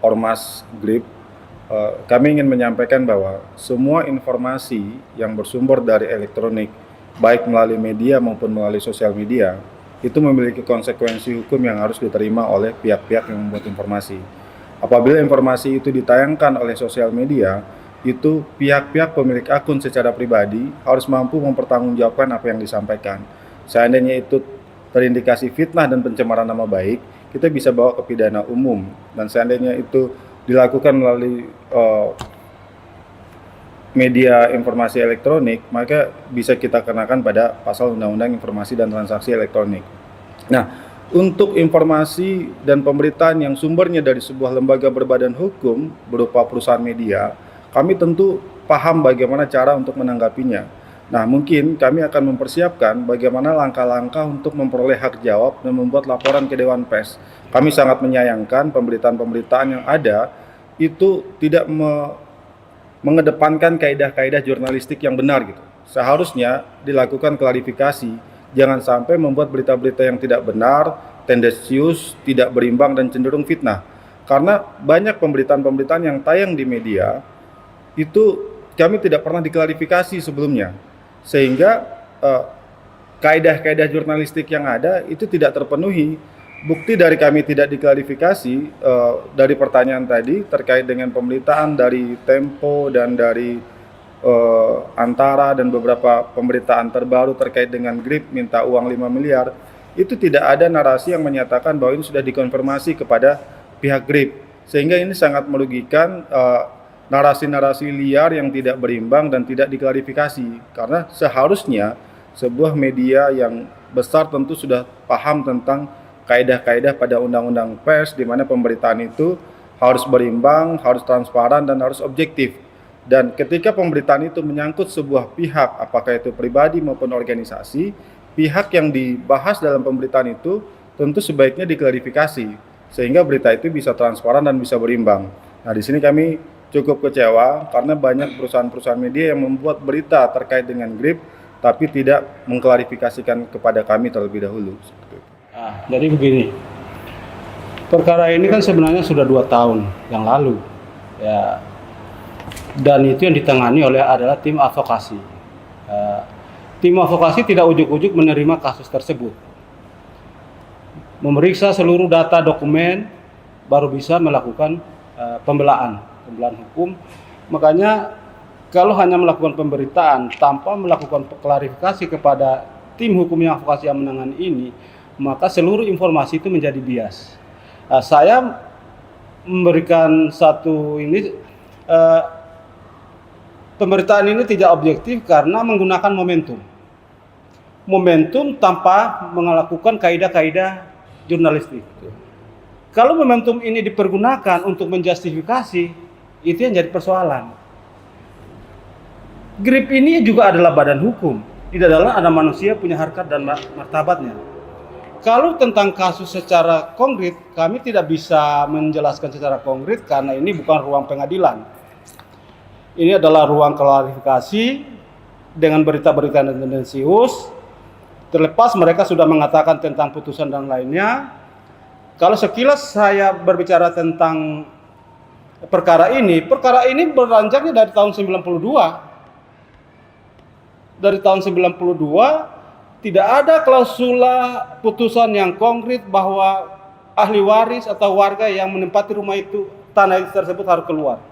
Ormas GRIP, kami ingin menyampaikan bahwa semua informasi yang bersumber dari elektronik, baik melalui media maupun melalui sosial media, itu memiliki konsekuensi hukum yang harus diterima oleh pihak-pihak yang membuat informasi. Apabila informasi itu ditayangkan oleh sosial media, itu pihak-pihak pemilik akun secara pribadi harus mampu mempertanggungjawabkan apa yang disampaikan. Seandainya itu terindikasi fitnah dan pencemaran nama baik, kita bisa bawa ke pidana umum. Dan seandainya itu dilakukan melalui media informasi elektronik, maka bisa kita kenakan pada pasal Undang-Undang Informasi dan Transaksi Elektronik. Nah, untuk informasi dan pemberitaan yang sumbernya dari sebuah lembaga berbadan hukum berupa perusahaan media, kami tentu paham bagaimana cara untuk menanggapinya. Nah, mungkin kami akan mempersiapkan bagaimana langkah-langkah untuk memperoleh hak jawab dan membuat laporan ke Dewan Pers. Kami sangat menyayangkan pemberitaan-pemberitaan yang ada itu tidak mengedepankan kaidah-kaidah jurnalistik yang benar gitu. Seharusnya dilakukan klarifikasi, jangan sampai membuat berita-berita yang tidak benar, tendensius, tidak berimbang dan cenderung fitnah. Karena banyak pemberitaan-pemberitaan yang tayang di media itu kami tidak pernah diklarifikasi sebelumnya, sehingga kaidah-kaidah jurnalistik yang ada itu tidak terpenuhi. Bukti dari kami tidak diklarifikasi dari pertanyaan tadi terkait dengan pemberitaan dari Tempo dan dari Antara dan beberapa pemberitaan terbaru terkait dengan GRIP minta uang 5 miliar, itu tidak ada narasi yang menyatakan bahwa ini sudah dikonfirmasi kepada pihak GRIP, sehingga ini sangat merugikan narasi-narasi liar yang tidak berimbang dan tidak diklarifikasi. Karena seharusnya sebuah media yang besar tentu sudah paham tentang kaidah-kaidah pada undang-undang pers, di mana pemberitaan itu harus berimbang, harus transparan, dan harus objektif. Dan ketika pemberitaan itu menyangkut sebuah pihak, apakah itu pribadi maupun organisasi, pihak yang dibahas dalam pemberitaan itu tentu sebaiknya diklarifikasi, sehingga berita itu bisa transparan dan bisa berimbang. Nah, di sini kami cukup kecewa karena banyak perusahaan-perusahaan media yang membuat berita terkait dengan GRIP, tapi tidak mengklarifikasikan kepada kami terlebih dahulu. Nah, jadi begini, perkara ini kan sebenarnya sudah 2 tahun yang lalu, ya, dan itu yang ditangani adalah tim advokasi. Tim advokasi tidak ujuk-ujuk menerima kasus tersebut, memeriksa seluruh data dokumen, baru bisa melakukan pembelaan hukum. Makanya kalau hanya melakukan pemberitaan tanpa melakukan klarifikasi kepada tim hukum yang advokasi yang menangani ini, maka seluruh informasi itu menjadi bias. Saya memberikan pemberitaan ini tidak objektif karena menggunakan momentum tanpa melakukan kaidah-kaidah jurnalistik. Kalau momentum ini dipergunakan untuk menjustifikasi, itu yang jadi persoalan. GRIP ini juga adalah badan hukum, tidak ada manusia punya harkat dan martabatnya. Kalau tentang kasus secara konkret, kami tidak bisa menjelaskan secara konkret karena ini bukan ruang pengadilan. Ini adalah ruang klarifikasi dengan berita-berita yang tendensius. Terlepas mereka sudah mengatakan tentang putusan dan lainnya. Kalau sekilas saya berbicara tentang perkara ini beranjaknya dari tahun 92. Dari tahun 92 tidak ada klausula putusan yang konkret bahwa ahli waris atau warga yang menempati rumah itu, tanah itu tersebut harus keluar.